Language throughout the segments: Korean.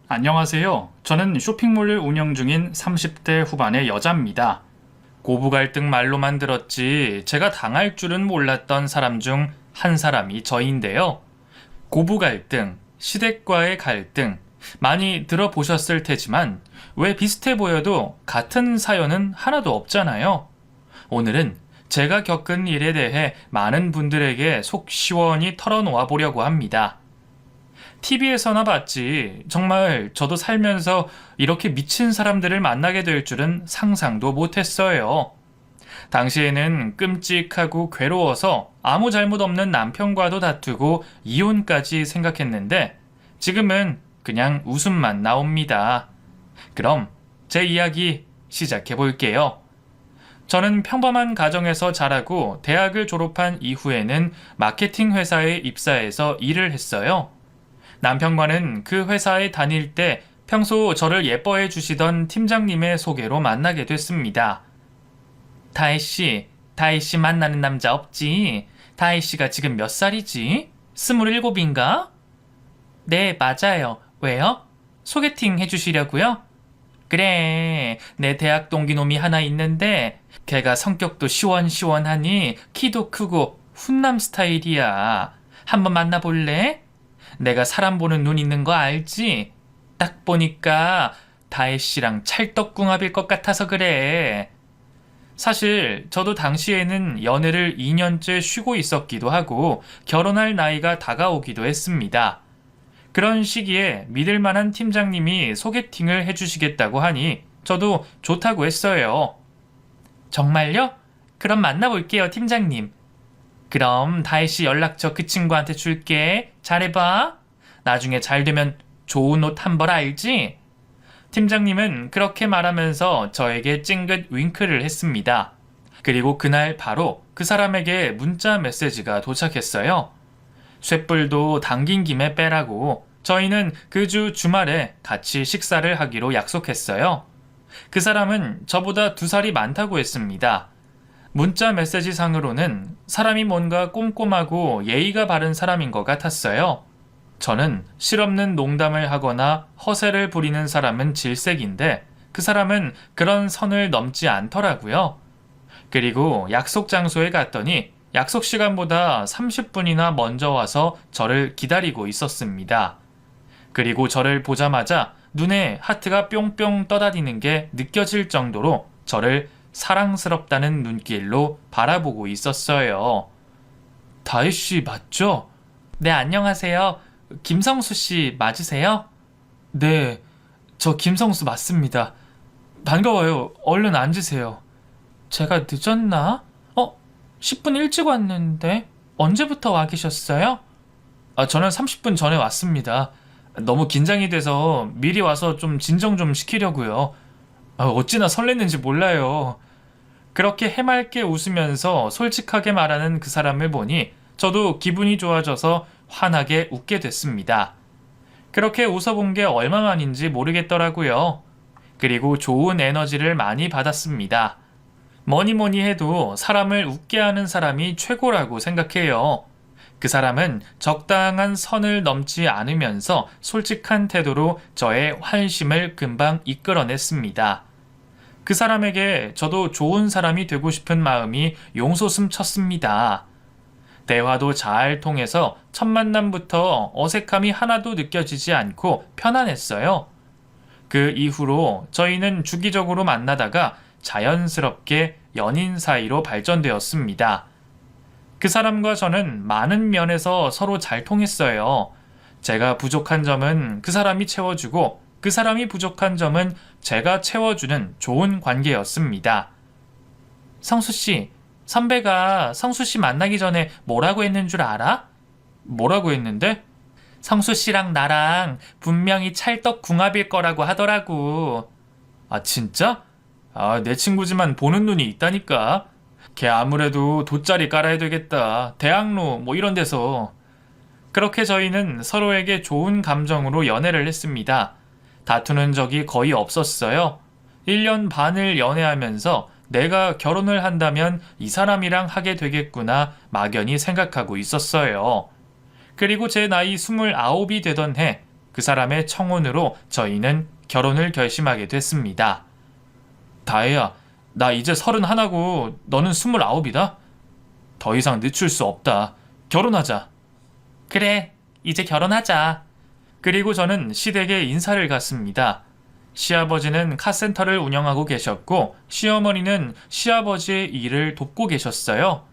안녕하세요. 저는 쇼핑몰을 운영 중인 30대 후반의 여자입니다. 고부 갈등 말로만 들었지 제가 당할 줄은 몰랐던 사람 중 한 사람이 저인데요. 고부 갈등, 시댁과의 갈등, 많이 들어보셨을 테지만 왜 비슷해 보여도 같은 사연은 하나도 없잖아요. 오늘은 제가 겪은 일에 대해 많은 분들에게 속 시원히 털어놓아 보려고 합니다. TV에서나 봤지. 정말 저도 살면서 이렇게 미친 사람들을 만나게 될 줄은 상상도 못했어요. 당시에는 끔찍하고 괴로워서 아무 잘못 없는 남편과도 다투고 이혼까지 생각했는데 지금은 그냥 웃음만 나옵니다. 그럼 제 이야기 시작해 볼게요. 저는 평범한 가정에서 자라고 대학을 졸업한 이후에는 마케팅 회사에 입사해서 일을 했어요. 남편과는 그 회사에 다닐 때 평소 저를 예뻐해 주시던 팀장님의 소개로 만나게 됐습니다. 다혜 씨 만나는 남자 없지? 다혜 씨가 지금 몇 살이지? 27인가? 네, 맞아요. 왜요? 소개팅 해주시려고요? 그래, 내 대학 동기 놈이 하나 있는데 걔가 성격도 시원시원하니 키도 크고 훈남 스타일이야. 한번 만나볼래? 내가 사람 보는 눈 있는 거 알지? 딱 보니까 다혜 씨랑 찰떡궁합일 것 같아서 그래. 사실 저도 당시에는 연애를 2년째 쉬고 있었기도 하고 결혼할 나이가 다가오기도 했습니다. 그런 시기에 믿을 만한 팀장님이 소개팅을 해주시겠다고 하니 저도 좋다고 했어요. 정말요? 그럼 만나볼게요, 팀장님. 그럼 다혜 씨 연락처 그 친구한테 줄게. 잘해봐. 나중에 잘 되면 좋은 옷 한 벌 알지? 팀장님은 그렇게 말하면서 저에게 찡긋 윙크를 했습니다. 그리고 그날 바로 그 사람에게 문자 메시지가 도착했어요. 쇳불도 당긴 김에 빼라고 저희는 그 주 주말에 같이 식사를 하기로 약속했어요. 그 사람은 저보다 2살이 많다고 했습니다. 문자 메시지 상으로는 사람이 뭔가 꼼꼼하고 예의가 바른 사람인 것 같았어요. 저는 실없는 농담을 하거나 허세를 부리는 사람은 질색인데 그 사람은 그런 선을 넘지 않더라고요. 그리고 약속 장소에 갔더니 약속 시간보다 30분이나 먼저 와서 저를 기다리고 있었습니다. 그리고 저를 보자마자 눈에 하트가 뿅뿅 떠다니는 게 느껴질 정도로 저를 사랑스럽다는 눈길로 바라보고 있었어요. 다혜 씨 맞죠? 네, 안녕하세요. 김성수 씨 맞으세요? 네, 저 김성수 맞습니다. 반가워요. 얼른 앉으세요. 제가 늦었나? 10분 일찍 왔는데 언제부터 와 계셨어요? 저는 30분 전에 왔습니다. 너무 긴장이 돼서 미리 와서 좀 진정 좀 시키려고요. 어찌나 설렜는지 몰라요. 그렇게 해맑게 웃으면서 솔직하게 말하는 그 사람을 보니 저도 기분이 좋아져서 환하게 웃게 됐습니다. 그렇게 웃어본 게 얼마만인지 모르겠더라고요. 그리고 좋은 에너지를 많이 받았습니다. 뭐니 뭐니 해도 사람을 웃게 하는 사람이 최고라고 생각해요. 그 사람은 적당한 선을 넘지 않으면서 솔직한 태도로 저의 환심을 금방 이끌어냈습니다. 그 사람에게 저도 좋은 사람이 되고 싶은 마음이 용솟음 쳤습니다. 대화도 잘 통해서 첫 만남부터 어색함이 하나도 느껴지지 않고 편안했어요. 그 이후로 저희는 주기적으로 만나다가 자연스럽게 연인 사이로 발전되었습니다. 그 사람과 저는 많은 면에서 서로 잘 통했어요. 제가 부족한 점은 그 사람이 채워주고 그 사람이 부족한 점은 제가 채워주는 좋은 관계였습니다. 성수씨, 선배가 성수씨 만나기 전에 뭐라고 했는 줄 알아? 뭐라고 했는데? 성수씨랑 나랑 분명히 찰떡궁합일 거라고 하더라고. 아, 진짜? 내 친구지만 보는 눈이 있다니까. 걔 아무래도 돗자리 깔아야 되겠다. 대학로 뭐 이런 데서. 그렇게 저희는 서로에게 좋은 감정으로 연애를 했습니다. 다투는 적이 거의 없었어요. 1년 반을 연애하면서 내가 결혼을 한다면 이 사람이랑 하게 되겠구나 막연히 생각하고 있었어요. 그리고 제 나이 29이 되던 해 그 사람의 청혼으로 저희는 결혼을 결심하게 됐습니다. 다혜야, 나 이제 31고 너는 29이다. 더 이상 늦출 수 없다. 결혼하자. 그래, 이제 결혼하자. 그리고 저는 시댁에 인사를 갔습니다. 시아버지는 카센터를 운영하고 계셨고 시어머니는 시아버지의 일을 돕고 계셨어요.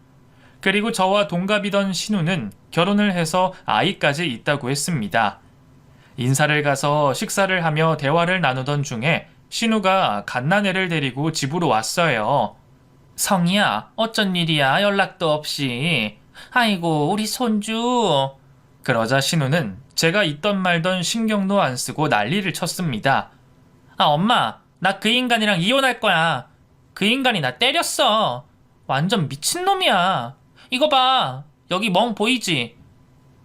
그리고 저와 동갑이던 신우는 결혼을 해서 아이까지 있다고 했습니다. 인사를 가서 식사를 하며 대화를 나누던 중에 신우가 갓난애를 데리고 집으로 왔어요. 성희야, 어쩐 일이야, 연락도 없이. 아이고, 우리 손주. 그러자 신우는 제가 있던 말던 신경도 안 쓰고 난리를 쳤습니다. 아, 엄마, 나 그 인간이랑 이혼할 거야. 그 인간이 나 때렸어. 완전 미친놈이야. 이거 봐, 여기 멍 보이지?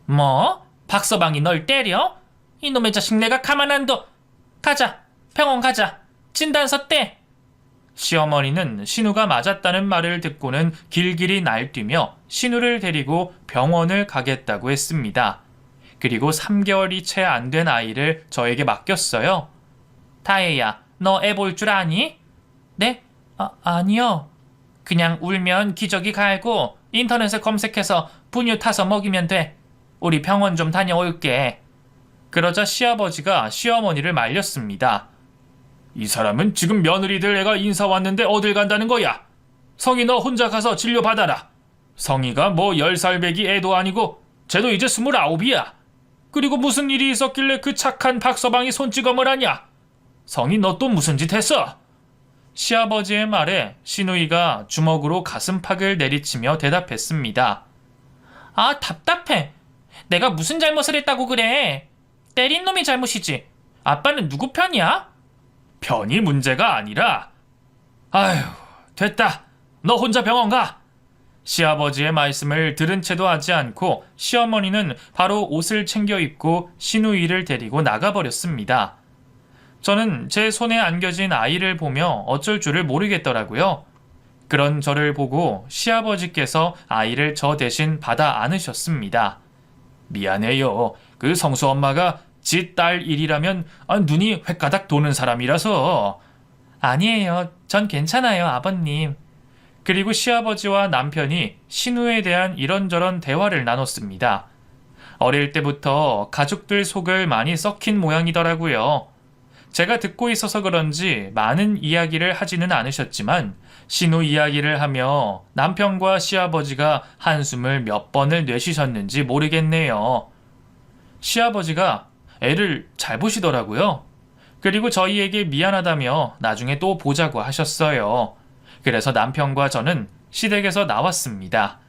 뭐? 박서방이 널 때려? 이놈의 자식 내가 가만 안 둬. 가자, 병원 가자. 진단서 떼. 시어머니는 신우가 맞았다는 말을 듣고는 길길이 날뛰며 신우를 데리고 병원을 가겠다고 했습니다. 그리고 3개월이 채 안 된 아이를 저에게 맡겼어요. 다혜야, 너 애 볼 줄 아니? 네? 아니요. 그냥 울면 기저귀 갈고 인터넷에 검색해서 분유 타서 먹이면 돼. 우리 병원 좀 다녀올게. 그러자 시아버지가 시어머니를 말렸습니다. 이 사람은 지금 며느리들 애가 인사 왔는데 어딜 간다는 거야? 성희 너 혼자 가서 진료받아라. 성희가 뭐 10살 배기 애도 아니고 쟤도 이제 29이야. 그리고 무슨 일이 있었길래 그 착한 박서방이 손찌검을 하냐? 성희 너 또 무슨 짓 했어? 시아버지의 말에 신우이가 주먹으로 가슴팍을 내리치며 대답했습니다. 아, 답답해. 내가 무슨 잘못을 했다고 그래? 때린 놈이 잘못이지. 아빠는 누구 편이야? 편이 문제가 아니라. 아휴, 됐다. 너 혼자 병원 가. 시아버지의 말씀을 들은 채도 하지 않고 시어머니는 바로 옷을 챙겨 입고 신우이를 데리고 나가버렸습니다. 저는 제 손에 안겨진 아이를 보며 어쩔 줄을 모르겠더라고요. 그런 저를 보고 시아버지께서 아이를 저 대신 받아 안으셨습니다. 미안해요. 그 성수 엄마가 지 딸 일이라면 눈이 횟가닥 도는 사람이라서. 아니에요. 전 괜찮아요, 아버님. 그리고 시아버지와 남편이 신우에 대한 이런저런 대화를 나눴습니다. 어릴 때부터 가족들 속을 많이 썩힌 모양이더라고요. 제가 듣고 있어서 그런지 많은 이야기를 하지는 않으셨지만 신우 이야기를 하며 남편과 시아버지가 한숨을 몇 번을 내쉬셨는지 모르겠네요. 시아버지가 애를 잘 보시더라고요. 그리고 저희에게 미안하다며 나중에 또 보자고 하셨어요. 그래서 남편과 저는 시댁에서 나왔습니다.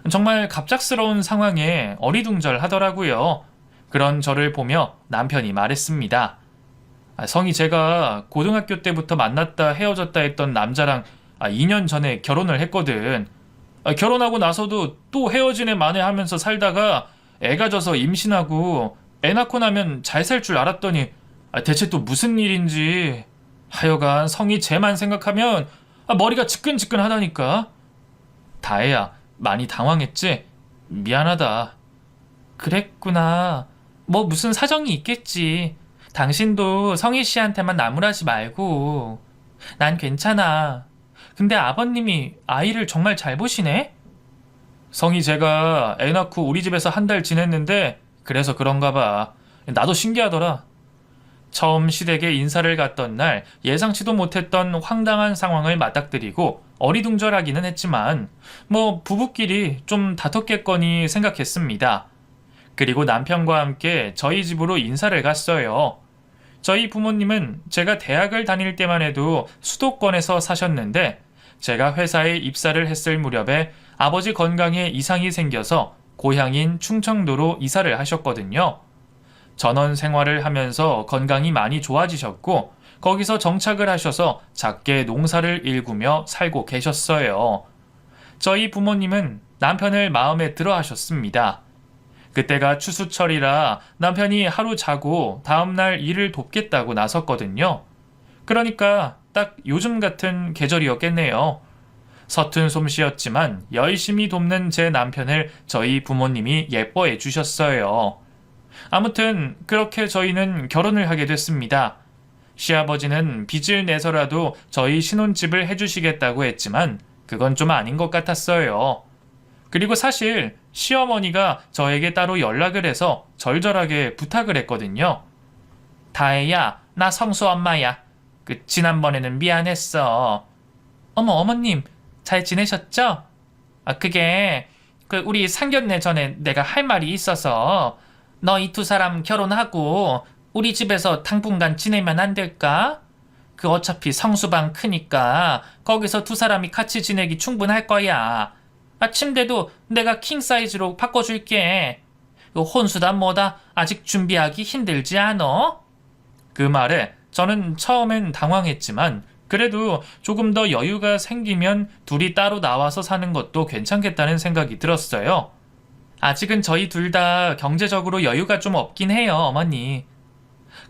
정말 갑작스러운 상황에 어리둥절하더라고요. 그런 저를 보며 남편이 말했습니다. 성희, 제가 고등학교 때부터 만났다 헤어졌다 했던 남자랑 2년 전에 결혼을 했거든. 결혼하고 나서도 또 헤어진 애 만회하면서 살다가 애가 져서 임신하고 애 낳고 나면 잘 살 줄 알았더니 대체 또 무슨 일인지. 하여간 성희 쟤만 생각하면 머리가 지끈지끈하다니까. 다혜야, 많이 당황했지? 미안하다. 그랬구나. 뭐 무슨 사정이 있겠지. 당신도 성희 씨한테만 나무라지 말고. 난 괜찮아. 근데 아버님이 아이를 정말 잘 보시네? 성희, 제가 애 낳고 우리 집에서 한 달 지냈는데 그래서 그런가 봐. 나도 신기하더라. 처음 시댁에 인사를 갔던 날 예상치도 못했던 황당한 상황을 맞닥뜨리고 어리둥절하기는 했지만 뭐 부부끼리 좀 다퉜겠거니 생각했습니다. 그리고 남편과 함께 저희 집으로 인사를 갔어요. 저희 부모님은 제가 대학을 다닐 때만 해도 수도권에서 사셨는데 제가 회사에 입사를 했을 무렵에 아버지 건강에 이상이 생겨서 고향인 충청도로 이사를 하셨거든요. 전원 생활을 하면서 건강이 많이 좋아지셨고 거기서 정착을 하셔서 작게 농사를 일구며 살고 계셨어요. 저희 부모님은 남편을 마음에 들어 하셨습니다. 그때가 추수철이라 남편이 하루 자고 다음날 일을 돕겠다고 나섰거든요. 그러니까 딱 요즘 같은 계절이었겠네요. 서툰 솜씨였지만 열심히 돕는 제 남편을 저희 부모님이 예뻐해 주셨어요. 아무튼 그렇게 저희는 결혼을 하게 됐습니다. 시아버지는 빚을 내서라도 저희 신혼집을 해주시겠다고 했지만 그건 좀 아닌 것 같았어요. 그리고 사실 시어머니가 저에게 따로 연락을 해서 절절하게 부탁을 했거든요. 다혜야, 나 성수 엄마야. 지난번에는 미안했어. 어머, 어머님, 잘 지내셨죠? 그게 우리 상견례 전에 내가 할 말이 있어서 너 이 두 사람 결혼하고 우리 집에서 당분간 지내면 안 될까? 어차피 성수방 크니까 거기서 두 사람이 같이 지내기 충분할 거야. 침대도 내가 킹 사이즈로 바꿔줄게. 혼수다 뭐다 아직 준비하기 힘들지 않어? 그 말에 저는 처음엔 당황했지만 그래도 조금 더 여유가 생기면 둘이 따로 나와서 사는 것도 괜찮겠다는 생각이 들었어요. 아직은 저희 둘 다 경제적으로 여유가 좀 없긴 해요, 어머니.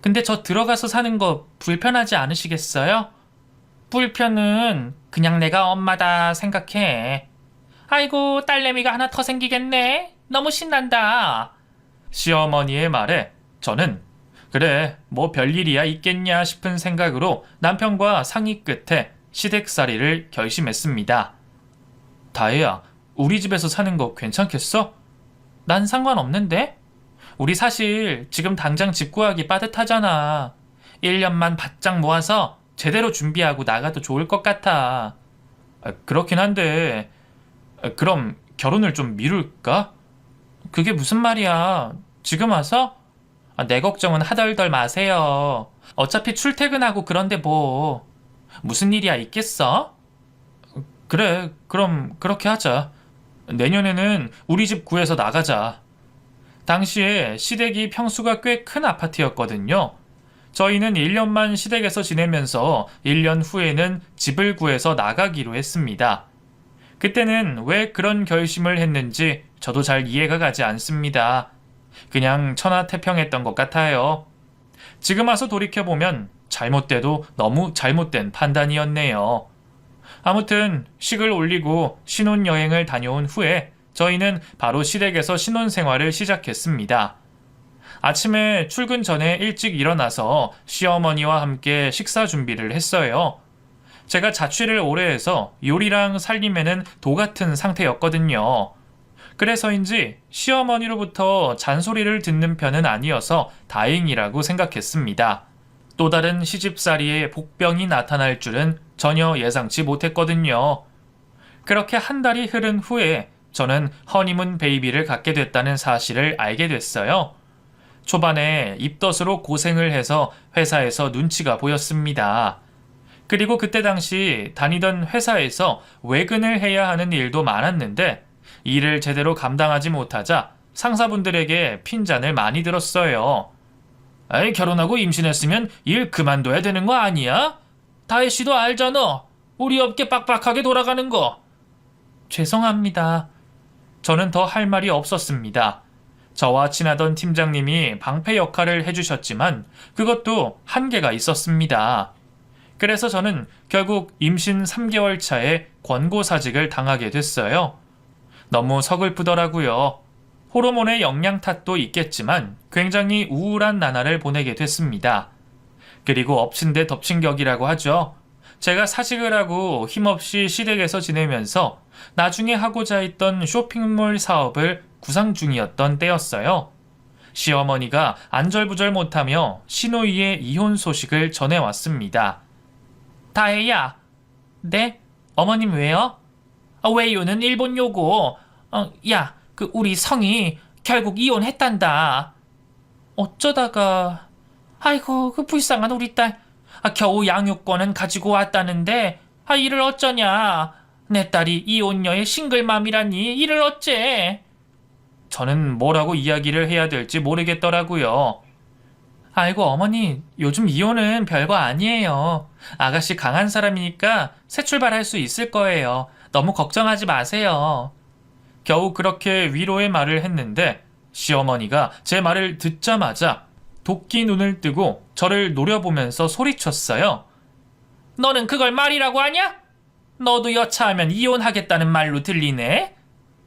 근데 저 들어가서 사는 거 불편하지 않으시겠어요? 불편은 그냥 내가 엄마다 생각해. 아이고, 딸내미가 하나 더 생기겠네. 너무 신난다. 시어머니의 말에 저는 그래, 뭐 별일이야 있겠냐 싶은 생각으로 남편과 상의 끝에 시댁살이를 결심했습니다. 다혜야, 우리 집에서 사는 거 괜찮겠어? 난 상관없는데? 우리 사실 지금 당장 집 구하기 빠듯하잖아. 1년만 바짝 모아서 제대로 준비하고 나가도 좋을 것 같아. 그렇긴 한데 그럼 결혼을 좀 미룰까? 그게 무슨 말이야. 지금 와서? 내 걱정은 하덜덜 마세요. 어차피 출퇴근하고 그런데 뭐 무슨 일이야 있겠어? 그래, 그럼 그렇게 하자. 내년에는 우리 집 구해서 나가자. 당시에 시댁이 평수가 꽤 큰 아파트였거든요. 저희는 1년만 시댁에서 지내면서 1년 후에는 집을 구해서 나가기로 했습니다. 그때는 왜 그런 결심을 했는지 저도 잘 이해가 가지 않습니다. 그냥 천하태평했던 것 같아요. 지금 와서 돌이켜보면 잘못돼도 너무 잘못된 판단이었네요. 아무튼 식을 올리고 신혼여행을 다녀온 후에 저희는 바로 시댁에서 신혼생활을 시작했습니다. 아침에 출근 전에 일찍 일어나서 시어머니와 함께 식사 준비를 했어요. 제가 자취를 오래 해서 요리랑 살림에는 도 같은 상태였거든요. 그래서인지 시어머니로부터 잔소리를 듣는 편은 아니어서 다행이라고 생각했습니다. 또 다른 시집살이에 복병이 나타날 줄은 전혀 예상치 못했거든요. 그렇게 한 달이 흐른 후에 저는 허니문 베이비를 갖게 됐다는 사실을 알게 됐어요. 초반에 입덧으로 고생을 해서 회사에서 눈치가 보였습니다. 그리고 그때 당시 다니던 회사에서 외근을 해야 하는 일도 많았는데 일을 제대로 감당하지 못하자 상사분들에게 핀잔을 많이 들었어요. 아이, 결혼하고 임신했으면 일 그만둬야 되는 거 아니야? 다혜 씨도 알잖아. 우리 업계 빡빡하게 돌아가는 거. 죄송합니다. 저는 더 할 말이 없었습니다. 저와 친하던 팀장님이 방패 역할을 해주셨지만 그것도 한계가 있었습니다. 그래서 저는 결국 임신 3개월 차에 권고사직을 당하게 됐어요. 너무 서글프더라고요. 호르몬의 영양 탓도 있겠지만 굉장히 우울한 나날을 보내게 됐습니다. 그리고 엎친 데 덮친 격이라고 하죠. 제가 사직을 하고 힘없이 시댁에서 지내면서 나중에 하고자 했던 쇼핑몰 사업을 구상 중이었던 때였어요. 시어머니가 안절부절 못하며 시노이의 이혼 소식을 전해왔습니다. 다혜야. 네? 어머님 왜요? 왜요는 일본요고. 야, 우리 성이 결국 이혼했단다. 어쩌다가. 아이고, 불쌍한 우리 딸. 겨우 양육권은 가지고 왔다는데 이를 어쩌냐. 내 딸이 이혼녀의 싱글맘이라니 이를 어째. 저는 뭐라고 이야기를 해야 될지 모르겠더라고요. 아이고, 어머니, 요즘 이혼은 별거 아니에요. 아가씨 강한 사람이니까 새 출발할 수 있을 거예요. 너무 걱정하지 마세요. 겨우 그렇게 위로의 말을 했는데 시어머니가 제 말을 듣자마자 도끼 눈을 뜨고 저를 노려보면서 소리쳤어요. 너는 그걸 말이라고 하냐? 너도 여차하면 이혼하겠다는 말로 들리네?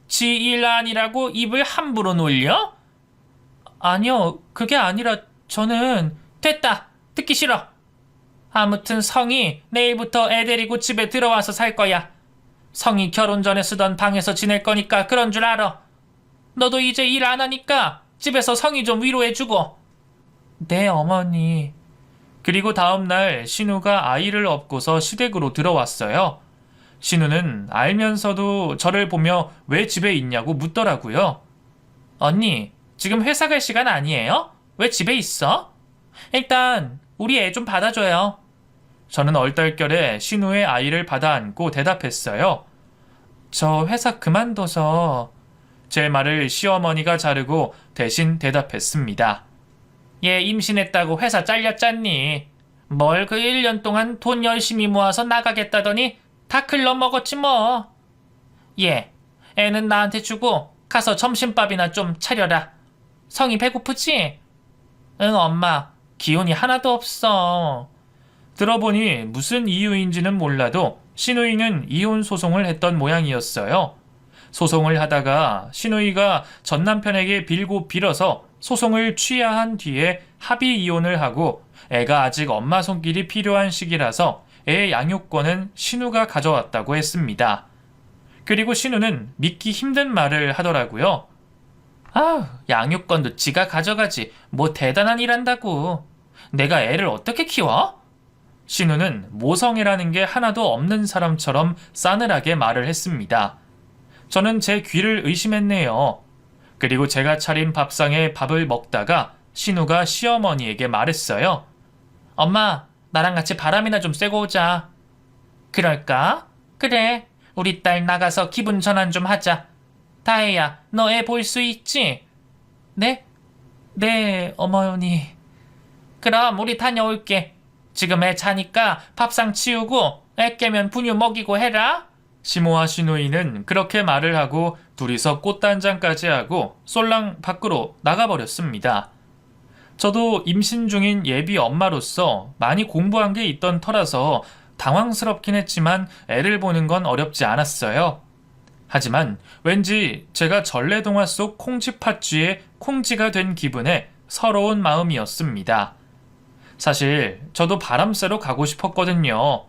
지 일 아니라고 입을 함부로 놀려? 아니요, 그게 아니라 저는... 됐다! 듣기 싫어! 아무튼 성이 내일부터 애 데리고 집에 들어와서 살 거야. 성이 결혼 전에 쓰던 방에서 지낼 거니까 그런 줄 알아. 너도 이제 일 안 하니까 집에서 성이 좀 위로해주고. 네, 어머니. 그리고 다음날 신우가 아이를 업고서 시댁으로 들어왔어요. 신우는 알면서도 저를 보며 왜 집에 있냐고 묻더라고요. 언니, 지금 회사 갈 시간 아니에요? 왜 집에 있어? 일단 우리 애 좀 받아줘요. 저는 얼떨결에 신우의 아이를 받아 안고 대답했어요. 저 회사 그만둬서... 제 말을 시어머니가 자르고 대신 대답했습니다. 얘 임신했다고 회사 잘렸잖니. 뭘 그 1년 동안 돈 열심히 모아서 나가겠다더니 다 글러먹었지 뭐. 얘, 애는 나한테 주고 가서 점심밥이나 좀 차려라. 성이 배고프지? 응, 엄마. 기운이 하나도 없어. 들어보니 무슨 이유인지는 몰라도 시누이는 이혼 소송을 했던 모양이었어요. 소송을 하다가 시누이가 전 남편에게 빌고 빌어서 소송을 취하한 뒤에 합의 이혼을 하고 애가 아직 엄마 손길이 필요한 시기라서 애 양육권은 신우가 가져왔다고 했습니다. 그리고 신우는 믿기 힘든 말을 하더라고요. 양육권도 지가 가져가지 뭐 대단한 일 한다고. 내가 애를 어떻게 키워? 신우는 모성애라는 게 하나도 없는 사람처럼 싸늘하게 말을 했습니다. 저는 제 귀를 의심했네요. 그리고 제가 차린 밥상에 밥을 먹다가 신우가 시어머니에게 말했어요. 엄마, 나랑 같이 바람이나 좀 쐬고 오자. 그럴까? 그래, 우리 딸 나가서 기분 전환 좀 하자. 다혜야, 너 애 볼 수 있지? 네? 네, 어머니. 그럼 우리 다녀올게. 지금 애 자니까 밥상 치우고 애 깨면 분유 먹이고 해라. 시모와 시누이는 그렇게 말을 하고 둘이서 꽃단장까지 하고 쏠랑 밖으로 나가버렸습니다. 저도 임신 중인 예비 엄마로서 많이 공부한 게 있던 터라서 당황스럽긴 했지만 애를 보는 건 어렵지 않았어요. 하지만 왠지 제가 전래동화 속 콩쥐팥쥐의 콩쥐가 된 기분에 서러운 마음이었습니다. 사실 저도 바람 쐬러 가고 싶었거든요.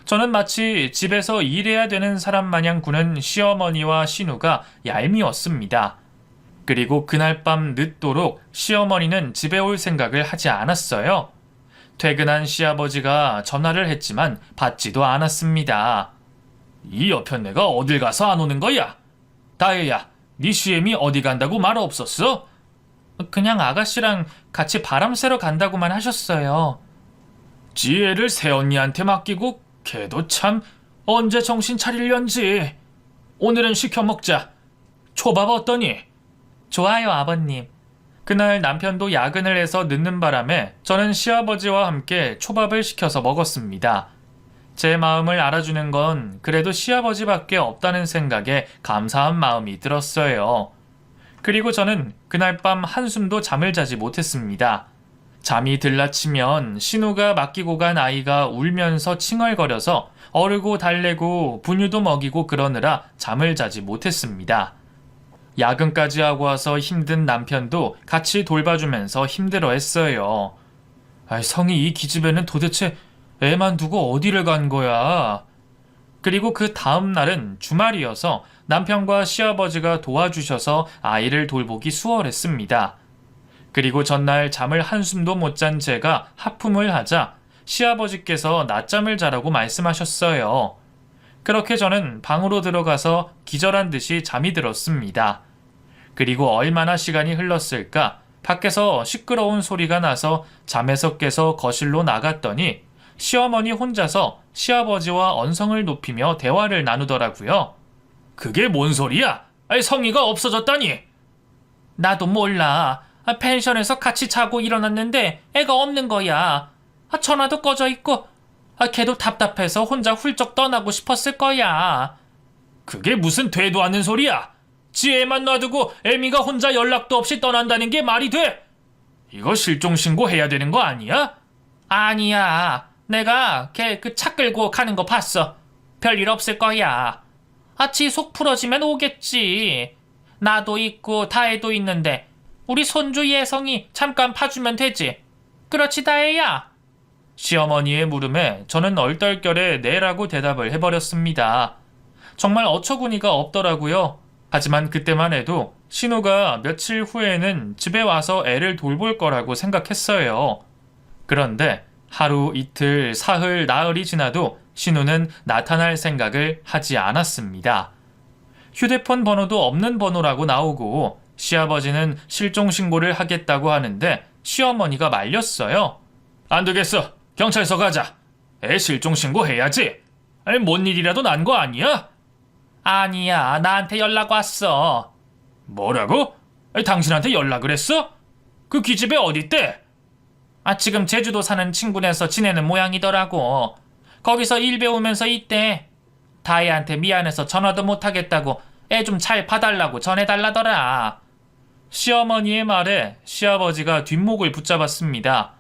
저는 마치 집에서 일해야 되는 사람 마냥 구는 시어머니와 신우가 얄미웠습니다. 그리고 그날 밤 늦도록 시어머니는 집에 올 생각을 하지 않았어요. 퇴근한 시아버지가 전화를 했지만 받지도 않았습니다. 이 여편네가 어딜 가서 안 오는 거야? 다혜야, 네 시엠이 어디 간다고 말 없었어? 그냥 아가씨랑 같이 바람 쐬러 간다고만 하셨어요. 지혜를 새언니한테 맡기고 걔도 참 언제 정신 차리련지. 오늘은 시켜 먹자. 초밥 어떠니? 좋아요, 아버님. 그날 남편도 야근을 해서 늦는 바람에 저는 시아버지와 함께 초밥을 시켜서 먹었습니다. 제 마음을 알아주는 건 그래도 시아버지밖에 없다는 생각에 감사한 마음이 들었어요. 그리고 저는 그날 밤 한숨도 잠을 자지 못했습니다. 잠이 들라치면 신우가 맡기고 간 아이가 울면서 칭얼거려서 어르고 달래고 분유도 먹이고 그러느라 잠을 자지 못했습니다. 야근까지 하고 와서 힘든 남편도 같이 돌봐주면서 힘들어했어요. 성이 이 기집애는 도대체 애만 두고 어디를 간 거야? 그리고 그 다음 날은 주말이어서 남편과 시아버지가 도와주셔서 아이를 돌보기 수월했습니다. 그리고 전날 잠을 한숨도 못 잔 제가 하품을 하자 시아버지께서 낮잠을 자라고 말씀하셨어요. 그렇게 저는 방으로 들어가서 기절한 듯이 잠이 들었습니다. 그리고 얼마나 시간이 흘렀을까 밖에서 시끄러운 소리가 나서 잠에서 깨서 거실로 나갔더니 시어머니 혼자서 시아버지와 언성을 높이며 대화를 나누더라고요. 그게 뭔 소리야? 성의가 없어졌다니. 나도 몰라. 펜션에서 같이 자고 일어났는데 애가 없는 거야. 전화도 꺼져 있고 걔도 답답해서 혼자 훌쩍 떠나고 싶었을 거야. 그게 무슨 되도 않는 소리야. 지 애만 놔두고 애미가 혼자 연락도 없이 떠난다는 게 말이 돼? 이거 실종신고해야 되는 거 아니야? 아니야. 내가 걔 그 차 끌고 가는 거 봤어. 별일 없을 거야. 지 속 풀어지면 오겠지. 나도 있고 다혜도 있는데 우리 손주 예성이 잠깐 봐주면 되지. 그렇지 다혜야. 시어머니의 물음에 저는 얼떨결에 네라고 대답을 해버렸습니다. 정말 어처구니가 없더라고요. 하지만 그때만 해도 신우가 며칠 후에는 집에 와서 애를 돌볼 거라고 생각했어요. 그런데 하루, 이틀, 사흘, 나흘이 지나도 신우는 나타날 생각을 하지 않았습니다. 휴대폰 번호도 없는 번호라고 나오고 시아버지는 실종신고를 하겠다고 하는데 시어머니가 말렸어요. 안 되겠어. 경찰서 가자. 애 실종신고해야지. 아니, 뭔 일이라도 난 거 아니야? 아니야. 나한테 연락 왔어. 뭐라고? 아니, 당신한테 연락을 했어? 그 기집애 어딨대? 지금 제주도 사는 친구네서 지내는 모양이더라고. 거기서 일 배우면서 있대. 다혜한테 미안해서 전화도 못하겠다고 애 좀 잘 봐달라고 전해달라더라. 시어머니의 말에 시아버지가 뒷목을 붙잡았습니다.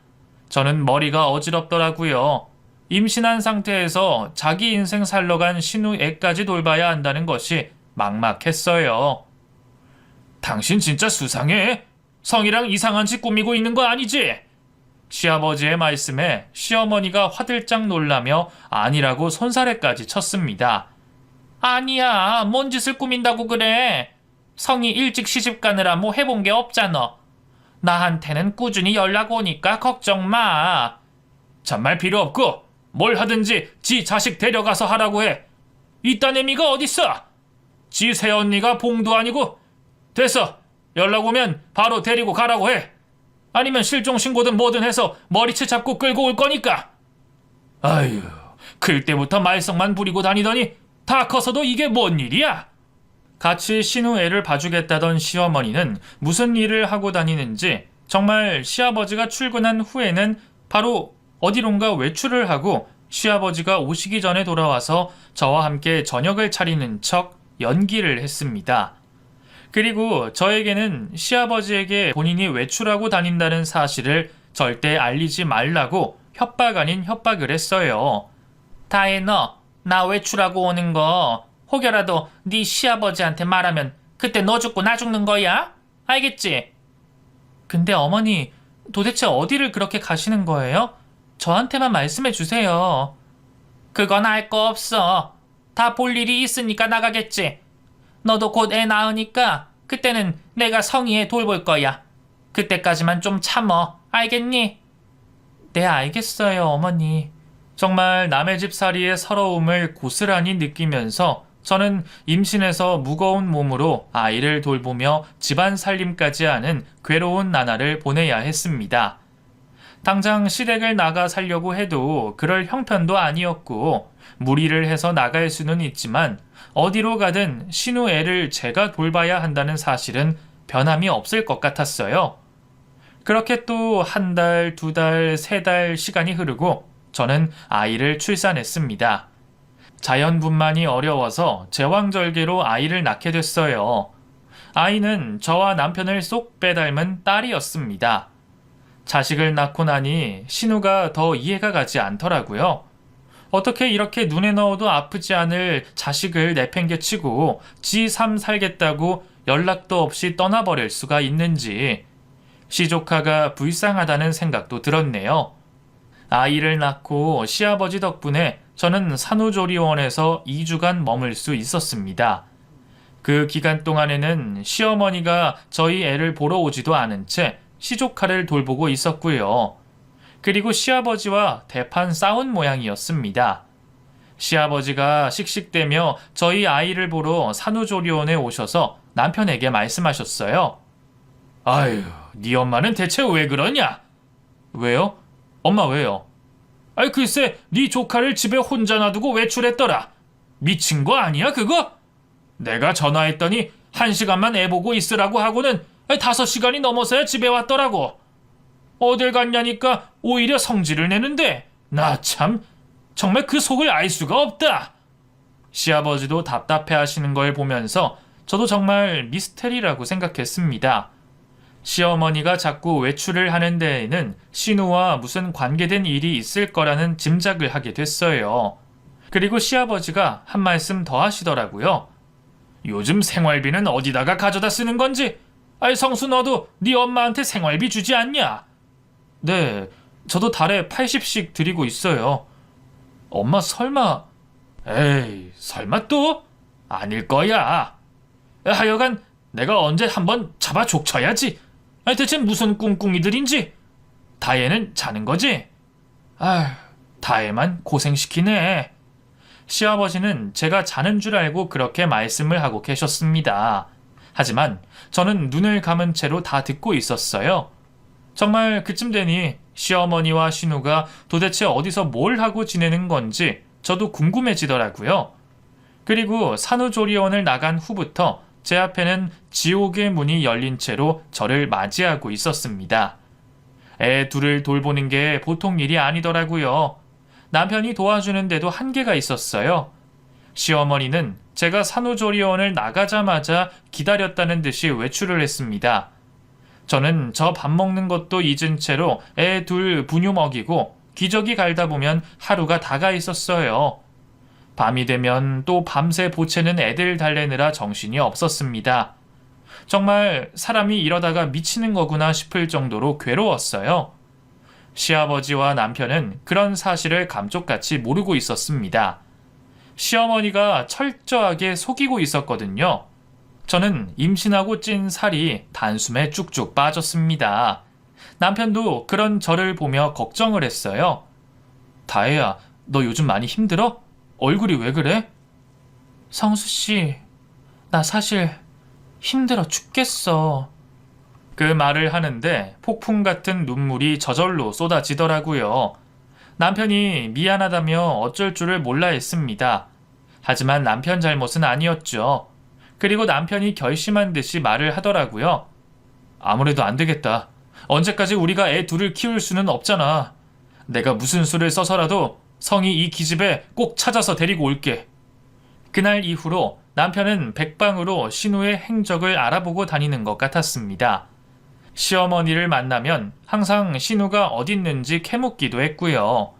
저는 머리가 어지럽더라고요. 임신한 상태에서 자기 인생 살러간 신우 애까지 돌봐야 한다는 것이 막막했어요. 당신 진짜 수상해. 성이랑 이상한 짓 꾸미고 있는 거 아니지? 시아버지의 말씀에 시어머니가 화들짝 놀라며 아니라고 손사래까지 쳤습니다. 아니야, 뭔 짓을 꾸민다고 그래. 성이 일찍 시집 가느라 뭐 해본 게 없잖아. 나한테는 꾸준히 연락 오니까 걱정 마. 정말 필요 없고 뭘 하든지 지 자식 데려가서 하라고 해. 이딴 애미가 어딨어? 지 새언니가 봉도 아니고. 됐어. 연락 오면 바로 데리고 가라고 해. 아니면 실종신고든 뭐든 해서 머리채 잡고 끌고 올 거니까. 아유, 클 때부터 말썽만 부리고 다니더니 다 커서도 이게 뭔 일이야? 같이 신우 애를 봐주겠다던 시어머니는 무슨 일을 하고 다니는지 정말 시아버지가 출근한 후에는 바로 어디론가 외출을 하고 시아버지가 오시기 전에 돌아와서 저와 함께 저녁을 차리는 척 연기를 했습니다. 그리고 저에게는 시아버지에게 본인이 외출하고 다닌다는 사실을 절대 알리지 말라고 협박 아닌 협박을 했어요. 다혜 너, 나 외출하고 오는 거 혹여라도 네 시아버지한테 말하면 그때 너 죽고 나 죽는 거야? 알겠지? 근데 어머니, 도대체 어디를 그렇게 가시는 거예요? 저한테만 말씀해 주세요. 그건 알 거 없어. 다 볼 일이 있으니까 나가겠지. 너도 곧 애 낳으니까 그때는 내가 성희애 돌볼 거야. 그때까지만 좀 참어. 알겠니? 네, 알겠어요, 어머니. 정말 남의 집 살이의 서러움을 고스란히 느끼면서 저는 임신해서 무거운 몸으로 아이를 돌보며 집안 살림까지 하는 괴로운 나날을 보내야 했습니다. 당장 시댁을 나가 살려고 해도 그럴 형편도 아니었고 무리를 해서 나갈 수는 있지만 어디로 가든 신우 애를 제가 돌봐야 한다는 사실은 변함이 없을 것 같았어요. 그렇게 또 한 달, 두 달, 세 달 시간이 흐르고 저는 아이를 출산했습니다. 자연분만이 어려워서 제왕절개로 아이를 낳게 됐어요. 아이는 저와 남편을 쏙 빼닮은 딸이었습니다. 자식을 낳고 나니 신우가 더 이해가 가지 않더라고요. 어떻게 이렇게 눈에 넣어도 아프지 않을 자식을 내팽개치고 지 삶 살겠다고 연락도 없이 떠나버릴 수가 있는지 시조카가 불쌍하다는 생각도 들었네요. 아이를 낳고 시아버지 덕분에 저는 산후조리원에서 2주간 머물 수 있었습니다. 그 기간 동안에는 시어머니가 저희 애를 보러 오지도 않은 채 시조카를 돌보고 있었고요. 그리고 시아버지와 대판 싸운 모양이었습니다. 시아버지가 씩씩대며 저희 아이를 보러 산후조리원에 오셔서 남편에게 말씀하셨어요. 아유, 네 엄마는 대체 왜 그러냐? 왜요? 엄마 왜요? 아이 글쎄 네 조카를 집에 혼자 놔두고 외출했더라. 미친 거 아니야 그거? 내가 전화했더니 1시간만 애 보고 있으라고 하고는 5시간이 넘어서야 집에 왔더라고. 어딜 갔냐니까 오히려 성질을 내는데 나 참 정말 그 속을 알 수가 없다. 시아버지도 답답해하시는 걸 보면서 저도 정말 미스테리라고 생각했습니다. 시어머니가 자꾸 외출을 하는 데에는 신우와 무슨 관계된 일이 있을 거라는 짐작을 하게 됐어요. 그리고 시아버지가 한 말씀 더 하시더라고요. 요즘 생활비는 어디다가 가져다 쓰는 건지 아이, 성수 너도 네 엄마한테 생활비 주지 않냐? 네, 저도 달에 80씩 드리고 있어요. 엄마 설마... 에이, 설마 또? 아닐 거야. 하여간 내가 언제 한번 잡아 족쳐야지. 아니, 대체 무슨 꿍꿍이들인지. 다혜는 자는 거지? 아휴, 다혜만 고생시키네. 시아버지는 제가 자는 줄 알고 그렇게 말씀을 하고 계셨습니다. 하지만 저는 눈을 감은 채로 다 듣고 있었어요. 정말 그쯤 되니 시어머니와 신우가 도대체 어디서 뭘 하고 지내는 건지 저도 궁금해지더라고요. 그리고 산후조리원을 나간 후부터 제 앞에는 지옥의 문이 열린 채로 저를 맞이하고 있었습니다. 애 둘을 돌보는 게 보통 일이 아니더라고요. 남편이 도와주는데도 한계가 있었어요. 시어머니는 제가 산후조리원을 나가자마자 기다렸다는 듯이 외출을 했습니다. 저는 저 밥 먹는 것도 잊은 채로 애 둘 분유 먹이고 기저귀 갈다 보면 하루가 다가 있었어요. 밤이 되면 또 밤새 보채는 애들 달래느라 정신이 없었습니다. 정말 사람이 이러다가 미치는 거구나 싶을 정도로 괴로웠어요. 시아버지와 남편은 그런 사실을 감쪽같이 모르고 있었습니다. 시어머니가 철저하게 속이고 있었거든요. 저는 임신하고 찐 살이 단숨에 쭉쭉 빠졌습니다. 남편도 그런 저를 보며 걱정을 했어요. 다혜야, 너 요즘 많이 힘들어? 얼굴이 왜 그래? 성수씨, 나 사실 힘들어 죽겠어. 그 말을 하는데 폭풍 같은 눈물이 저절로 쏟아지더라고요. 남편이 미안하다며 어쩔 줄을 몰라 했습니다. 하지만 남편 잘못은 아니었죠. 그리고 남편이 결심한 듯이 말을 하더라고요. 아무래도 안 되겠다. 언제까지 우리가 애 둘을 키울 수는 없잖아. 내가 무슨 수를 써서라도 성이 이 기집애 꼭 찾아서 데리고 올게. 그날 이후로 남편은 백방으로 신우의 행적을 알아보고 다니는 것 같았습니다. 시어머니를 만나면 항상 신우가 어딨는지 캐묻기도 했고요.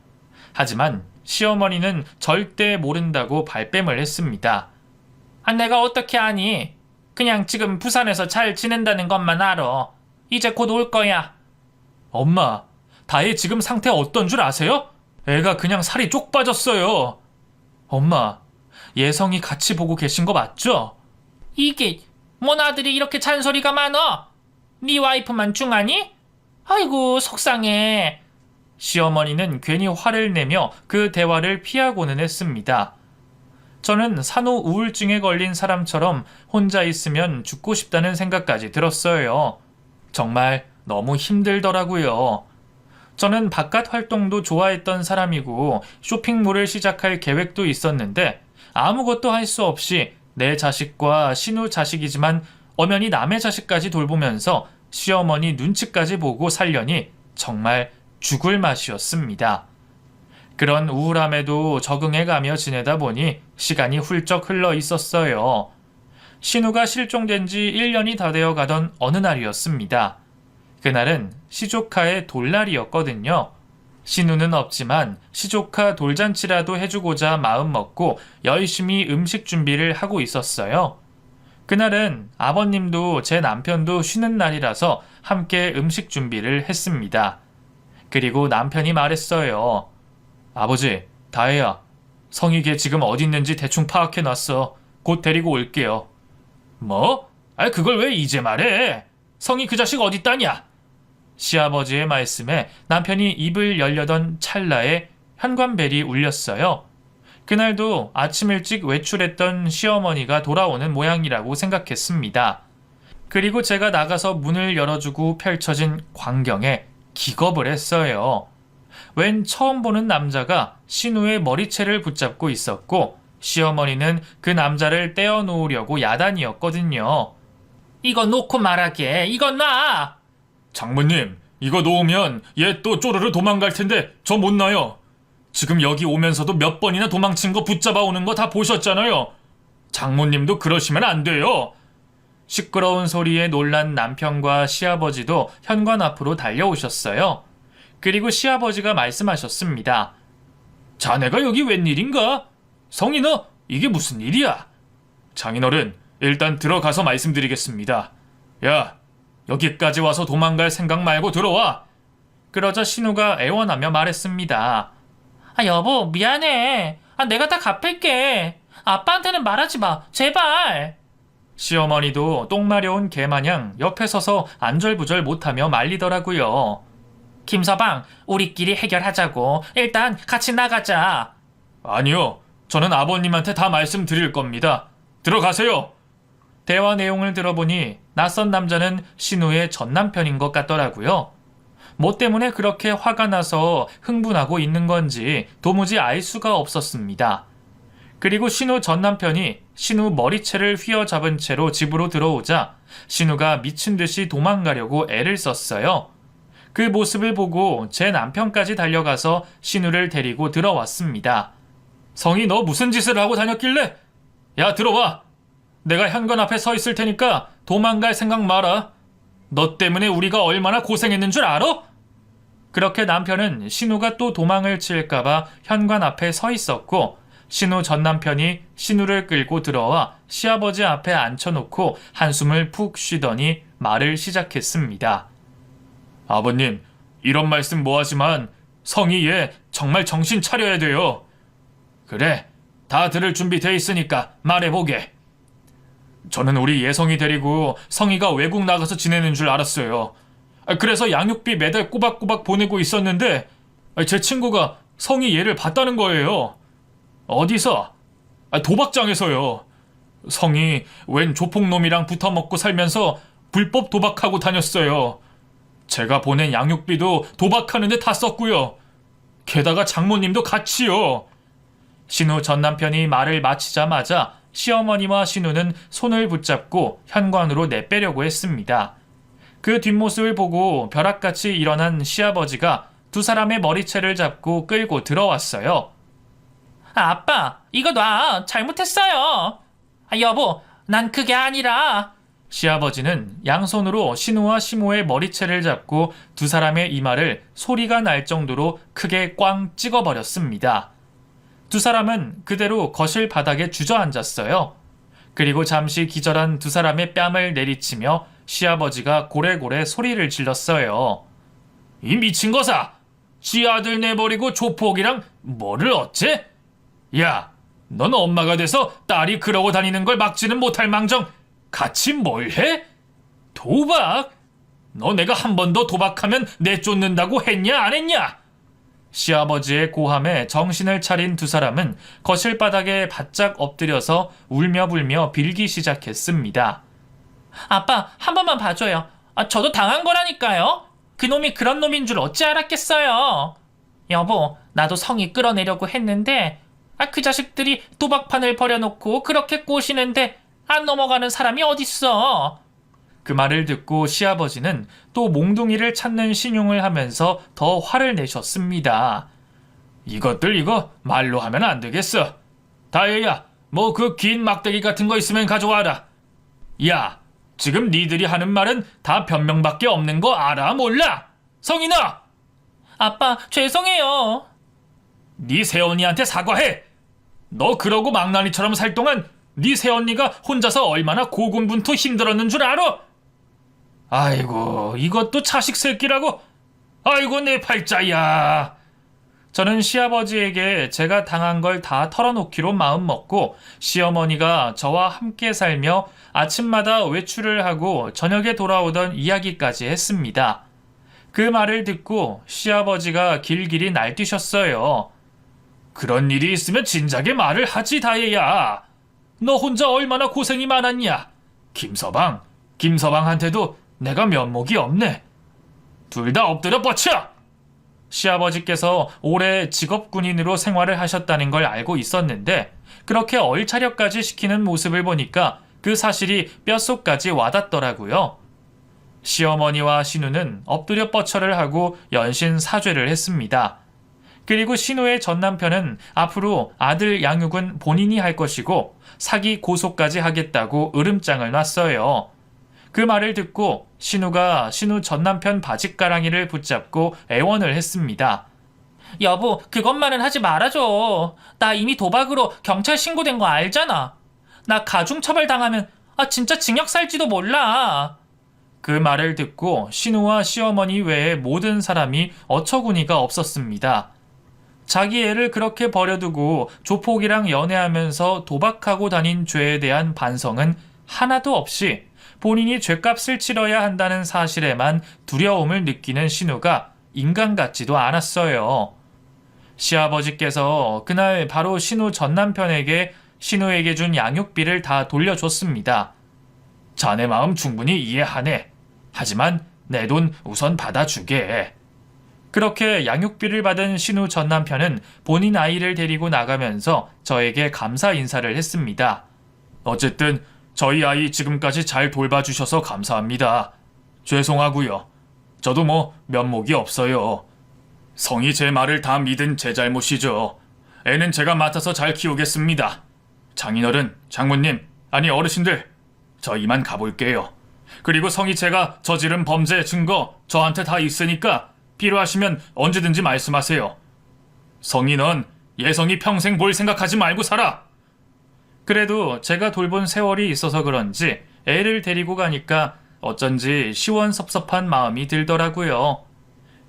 하지만 시어머니는 절대 모른다고 발뺌을 했습니다. 아, 내가 어떻게 아니? 그냥 지금 부산에서 잘 지낸다는 것만 알아. 이제 곧 올 거야. 엄마, 다혜 지금 상태 어떤 줄 아세요? 애가 그냥 살이 쪽 빠졌어요. 엄마, 예성이 같이 보고 계신 거 맞죠? 이게 뭔 아들이 이렇게 잔소리가 많어? 네 와이프만 중하니? 아이고 속상해. 시어머니는 괜히 화를 내며 그 대화를 피하고는 했습니다. 저는 산후 우울증에 걸린 사람처럼 혼자 있으면 죽고 싶다는 생각까지 들었어요. 정말 너무 힘들더라고요. 저는 바깥 활동도 좋아했던 사람이고 쇼핑몰을 시작할 계획도 있었는데 아무것도 할 수 없이 내 자식과 신우 자식이지만 엄연히 남의 자식까지 돌보면서 시어머니 눈치까지 보고 살려니 정말 죽을 맛이었습니다. 그런 우울함에도 적응해가며 지내다 보니 시간이 훌쩍 흘러 있었어요. 신우가 실종된 지 1년이 다 되어 가던 어느 날이었습니다. 그날은 시조카의 돌날이었거든요. 신우는 없지만 시조카 돌잔치라도 해주고자 마음먹고 열심히 음식 준비를 하고 있었어요. 그날은 아버님도 제 남편도 쉬는 날이라서 함께 음식 준비를 했습니다. 그리고 남편이 말했어요. 아버지, 다혜야, 성희 걔 지금 어디 있는지 대충 파악해놨어. 곧 데리고 올게요. 뭐? 아, 그걸 왜 이제 말해? 성희 그 자식 어딨다냐? 시아버지의 말씀에 남편이 입을 열려던 찰나에 현관벨이 울렸어요. 그날도 아침 일찍 외출했던 시어머니가 돌아오는 모양이라고 생각했습니다. 그리고 제가 나가서 문을 열어주고 펼쳐진 광경에 기겁을 했어요. 웬 처음 보는 남자가 신우의 머리채를 붙잡고 있었고 시어머니는 그 남자를 떼어놓으려고 야단이었거든요. 이거 놓고 말하게. 이거 놔! 장모님, 이거 놓으면 얘 또 쪼르르 도망갈 텐데 저 못 놔요. 지금 여기 오면서도 몇 번이나 도망친 거 붙잡아 오는 거 다 보셨잖아요. 장모님도 그러시면 안 돼요. 시끄러운 소리에 놀란 남편과 시아버지도 현관 앞으로 달려오셨어요. 그리고 시아버지가 말씀하셨습니다. 자네가 여기 웬일인가? 성희 너, 이게 무슨 일이야? 장인어른, 일단 들어가서 말씀드리겠습니다. 야, 여기까지 와서 도망갈 생각 말고 들어와. 그러자 신우가 애원하며 말했습니다. 여보, 미안해. 내가 다 갚을게. 아빠한테는 말하지 마. 제발. 시어머니도 똥 마려운 개마냥 옆에 서서 안절부절 못하며 말리더라고요. 김서방, 우리끼리 해결하자고. 일단 같이 나가자. 아니요. 저는 아버님한테 다 말씀드릴 겁니다. 들어가세요. 대화 내용을 들어보니 낯선 남자는 신우의 전남편인 것 같더라고요. 뭐 때문에 그렇게 화가 나서 흥분하고 있는 건지 도무지 알 수가 없었습니다. 그리고 신우 전남편이 신우 머리채를 휘어잡은 채로 집으로 들어오자 신우가 미친 듯이 도망가려고 애를 썼어요. 그 모습을 보고 제 남편까지 달려가서 신우를 데리고 들어왔습니다. 성이 너 무슨 짓을 하고 다녔길래? 야, 들어와. 내가 현관 앞에 서 있을 테니까 도망갈 생각 마라. 너 때문에 우리가 얼마나 고생했는 줄 알아? 그렇게 남편은 신우가 또 도망을 칠까봐 현관 앞에 서 있었고 신우 전 남편이 신우를 끌고 들어와 시아버지 앞에 앉혀놓고 한숨을 푹 쉬더니 말을 시작했습니다. 아버님, 이런 말씀 뭐하지만 성이 얘 정말 정신 차려야 돼요. 그래, 다 들을 준비 돼 있으니까 말해보게. 저는 우리 예성이 데리고 성이가 외국 나가서 지내는 줄 알았어요. 그래서 양육비 매달 꼬박꼬박 보내고 있었는데 제 친구가 성이 얘를 봤다는 거예요. 어디서? 도박장에서요. 성이 웬 조폭놈이랑 붙어먹고 살면서 불법 도박하고 다녔어요. 제가 보낸 양육비도 도박하는데 다 썼고요. 게다가 장모님도 같이요. 신우 전 남편이 말을 마치자마자 시어머니와 신우는 손을 붙잡고 현관으로 내빼려고 했습니다. 그 뒷모습을 보고 벼락같이 일어난 시아버지가 두 사람의 머리채를 잡고 끌고 들어왔어요. 아빠, 이거 놔. 잘못했어요. 여보, 난 그게 아니라. 시아버지는 양손으로 신우와 시모의 머리채를 잡고 두 사람의 이마를 소리가 날 정도로 크게 꽝 찍어버렸습니다. 두 사람은 그대로 거실 바닥에 주저앉았어요. 그리고 잠시 기절한 두 사람의 뺨을 내리치며 시아버지가 고래고래 소리를 질렀어요. 이 미친 거사! 지 아들 내버리고 조폭이랑 뭐를 어째? 야, 넌 엄마가 돼서 딸이 그러고 다니는 걸 막지는 못할 망정 같이 뭘 해? 도박? 너 내가 한 번 더 도박하면 내쫓는다고 했냐 안 했냐? 시아버지의 고함에 정신을 차린 두 사람은 거실 바닥에 바짝 엎드려서 울며불며 빌기 시작했습니다. 아빠, 한 번만 봐줘요. 저도 당한 거라니까요. 그놈이 그런 놈인 줄 어찌 알았겠어요. 여보, 나도 성이 끌어내려고 했는데 그 자식들이 도박판을 버려놓고 그렇게 꼬시는데 안 넘어가는 사람이 어딨어. 그 말을 듣고 시아버지는 또 몽둥이를 찾는 신용을 하면서 더 화를 내셨습니다. 이것들 이거 말로 하면 안 되겠어. 다혜야, 뭐 그 긴 막대기 같은 거 있으면 가져와라. 야, 지금 니들이 하는 말은 다 변명밖에 없는 거 알아 몰라? 성인아! 아빠, 죄송해요. 네 새언니한테 사과해. 너 그러고 망나니처럼 살 동안 네 새언니가 혼자서 얼마나 고군분투 힘들었는 줄 알아? 아이고, 이것도 자식 새끼라고? 아이고, 내 팔자야. 저는 시아버지에게 제가 당한 걸 다 털어놓기로 마음먹고 시어머니가 저와 함께 살며 아침마다 외출을 하고 저녁에 돌아오던 이야기까지 했습니다. 그 말을 듣고 시아버지가 길길이 날뛰셨어요. 그런 일이 있으면 진작에 말을 하지, 다혜야. 너 혼자 얼마나 고생이 많았냐. 김서방한테도 내가 면목이 없네. 둘 다 엎드려 뻗쳐. 시아버지께서 오래 직업군인으로 생활을 하셨다는 걸 알고 있었는데 그렇게 얼차려까지 시키는 모습을 보니까 그 사실이 뼛속까지 와닿더라고요. 시어머니와 신우는 엎드려 뻗쳐를 하고 연신 사죄를 했습니다. 그리고 신우의 전남편은 앞으로 아들 양육은 본인이 할 것이고 사기 고소까지 하겠다고 으름장을 놨어요. 그 말을 듣고 신우가 신우 전남편 바짓가랑이를 붙잡고 애원을 했습니다. 여보, 그것만은 하지 말아줘. 나 이미 도박으로 경찰 신고된 거 알잖아. 나 가중처벌 당하면 진짜 징역 살지도 몰라. 그 말을 듣고 신우와 시어머니 외에 모든 사람이 어처구니가 없었습니다. 자기 애를 그렇게 버려두고 조폭이랑 연애하면서 도박하고 다닌 죄에 대한 반성은 하나도 없이 본인이 죗값을 치러야 한다는 사실에만 두려움을 느끼는 신우가 인간 같지도 않았어요. 시아버지께서 그날 바로 신우 전 남편에게 신우에게 준 양육비를 다 돌려줬습니다. 자네 마음 충분히 이해하네. 하지만 내 돈 우선 받아주게. 그렇게 양육비를 받은 신우 전 남편은 본인 아이를 데리고 나가면서 저에게 감사 인사를 했습니다. 어쨌든 저희 아이 지금까지 잘 돌봐주셔서 감사합니다. 죄송하고요. 저도 뭐 면목이 없어요. 성이 제 말을 다 믿은 제 잘못이죠. 애는 제가 맡아서 잘 키우겠습니다. 장인어른, 장모님, 아니 어르신들, 저 이만 가볼게요. 그리고 성이 제가 저지른 범죄 증거 저한테 다 있으니까 필요하시면 언제든지 말씀하세요. 성이 넌 예성이 평생 볼 생각하지 말고 살아. 그래도 제가 돌본 세월이 있어서 그런지 애를 데리고 가니까 어쩐지 시원섭섭한 마음이 들더라고요.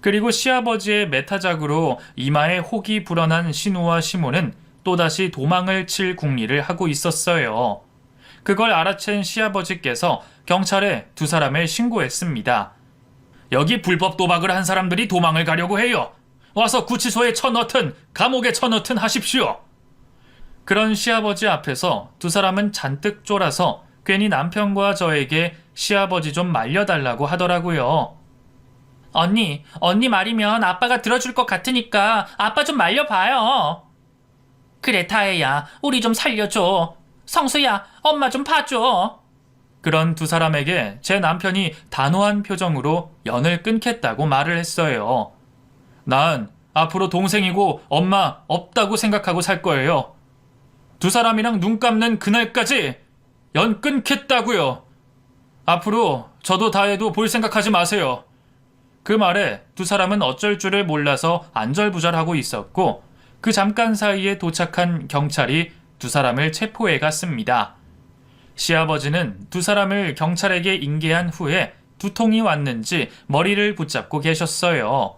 그리고 시아버지의 매타작으로 이마에 혹이 불어난 신우와 시모는 또다시 도망을 칠 궁리를 하고 있었어요. 그걸 알아챈 시아버지께서 경찰에 두 사람을 신고했습니다. 여기 불법 도박을 한 사람들이 도망을 가려고 해요. 와서 구치소에 쳐넣든 감옥에 쳐넣든 하십시오. 그런 시아버지 앞에서 두 사람은 잔뜩 쫄아서 괜히 남편과 저에게 시아버지 좀 말려달라고 하더라고요. 언니 말이면 아빠가 들어줄 것 같으니까 아빠 좀 말려봐요. 그래 다혜야, 우리 좀 살려줘. 성수야, 엄마 좀 봐줘. 그런 두 사람에게 제 남편이 단호한 표정으로 연을 끊겠다고 말을 했어요. 난 앞으로 동생이고 엄마 없다고 생각하고 살 거예요. 두 사람이랑 눈 감는 그날까지 연 끊겠다고요. 앞으로 저도 다혜도 볼 생각하지 마세요. 그 말에 두 사람은 어쩔 줄을 몰라서 안절부절하고 있었고 그 잠깐 사이에 도착한 경찰이 두 사람을 체포해 갔습니다. 시아버지는 두 사람을 경찰에게 인계한 후에 두통이 왔는지 머리를 붙잡고 계셨어요.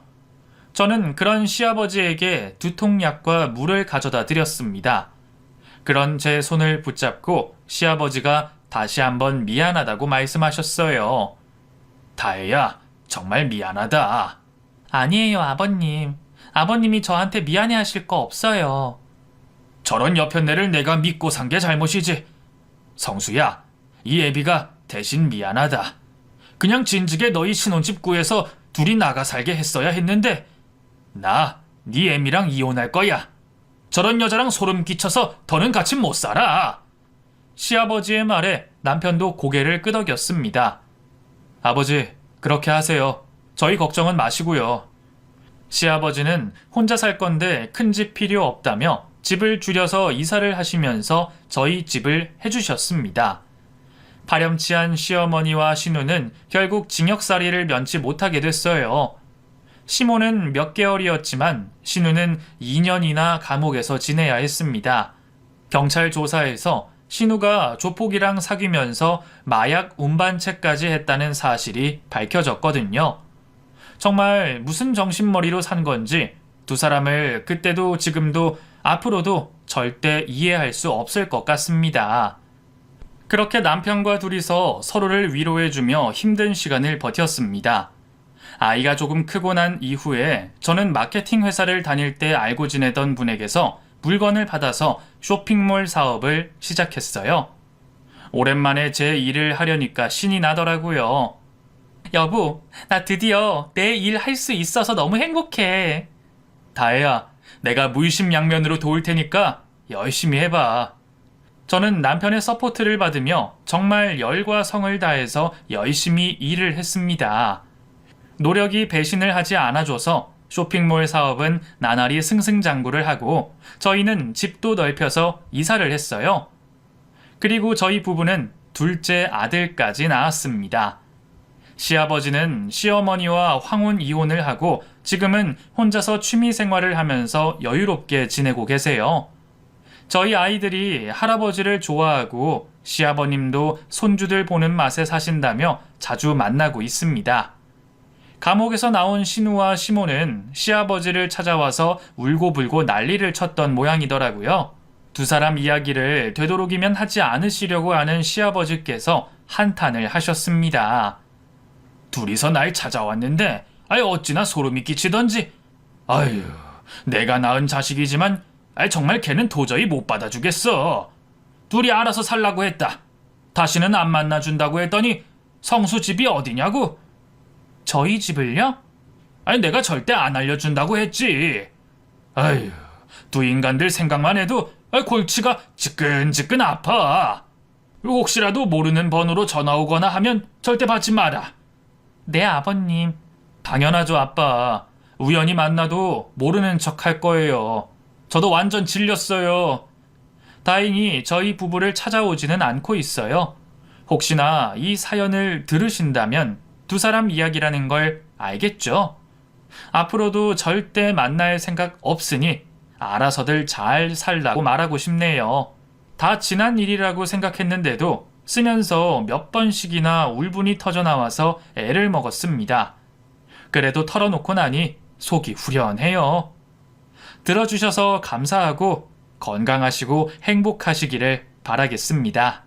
저는 그런 시아버지에게 두통약과 물을 가져다 드렸습니다. 그런 제 손을 붙잡고 시아버지가 다시 한번 미안하다고 말씀하셨어요. 다혜야, 정말 미안하다. 아니에요, 아버님. 아버님이 저한테 미안해 하실 거 없어요. 저런 여편네를 내가 믿고 산 게 잘못이지. 성수야, 이 애비가 대신 미안하다. 그냥 진즉에 너희 신혼집 구해서 둘이 나가 살게 했어야 했는데 나 네 애미랑 이혼할 거야. 저런 여자랑 소름 끼쳐서 더는 같이 못 살아. 시아버지의 말에 남편도 고개를 끄덕였습니다. 아버지, 그렇게 하세요. 저희 걱정은 마시고요. 시아버지는 혼자 살 건데 큰 집 필요 없다며 집을 줄여서 이사를 하시면서 저희 집을 해주셨습니다. 파렴치한 시어머니와 신우는 결국 징역살이를 면치 못하게 됐어요. 시모는 몇 개월이었지만 신우는 2년이나 감옥에서 지내야 했습니다. 경찰 조사에서 신우가 조폭이랑 사귀면서 마약 운반체까지 했다는 사실이 밝혀졌거든요. 정말 무슨 정신머리로 산 건지 두 사람을 그때도 지금도 앞으로도 절대 이해할 수 없을 것 같습니다. 그렇게 남편과 둘이서 서로를 위로해주며 힘든 시간을 버텼습니다. 아이가 조금 크고 난 이후에 저는 마케팅 회사를 다닐 때 알고 지내던 분에게서 물건을 받아서 쇼핑몰 사업을 시작했어요. 오랜만에 제 일을 하려니까 신이 나더라고요. 여보, 나 드디어 내 일 할 수 있어서 너무 행복해. 다혜야, 내가 물심양면으로 도울 테니까 열심히 해봐. 저는 남편의 서포트를 받으며 정말 열과 성을 다해서 열심히 일을 했습니다. 노력이 배신을 하지 않아줘서 쇼핑몰 사업은 나날이 승승장구를 하고 저희는 집도 넓혀서 이사를 했어요. 그리고 저희 부부는 둘째 아들까지 낳았습니다. 시아버지는 시어머니와 황혼 이혼을 하고 지금은 혼자서 취미 생활을 하면서 여유롭게 지내고 계세요. 저희 아이들이 할아버지를 좋아하고 시아버님도 손주들 보는 맛에 사신다며 자주 만나고 있습니다. 감옥에서 나온 신우와 시모는 시아버지를 찾아와서 울고불고 난리를 쳤던 모양이더라고요. 두 사람 이야기를 되도록이면 하지 않으시려고 하는 시아버지께서 한탄을 하셨습니다. 둘이서 날 찾아왔는데 어찌나 소름이 끼치던지. 아유, 내가 낳은 자식이지만 정말 걔는 도저히 못 받아주겠어. 둘이 알아서 살라고 했다. 다시는 안 만나준다고 했더니 성수 집이 어디냐고. 저희 집을요? 내가 절대 안 알려준다고 했지. 아유, 두 인간들 생각만 해도 골치가 지끈지끈 아파. 혹시라도 모르는 번호로 전화 오거나 하면 절대 받지 마라. 네, 아버님. 당연하죠, 아빠. 우연히 만나도 모르는 척 할 거예요. 저도 완전 질렸어요. 다행히 저희 부부를 찾아오지는 않고 있어요. 혹시나 이 사연을 들으신다면 두 사람 이야기라는 걸 알겠죠? 앞으로도 절대 만날 생각 없으니 알아서들 잘 살라고 말하고 싶네요. 다 지난 일이라고 생각했는데도 쓰면서 몇 번씩이나 울분이 터져나와서 애를 먹었습니다. 그래도 털어놓고 나니 속이 후련해요. 들어주셔서 감사하고 건강하시고 행복하시기를 바라겠습니다.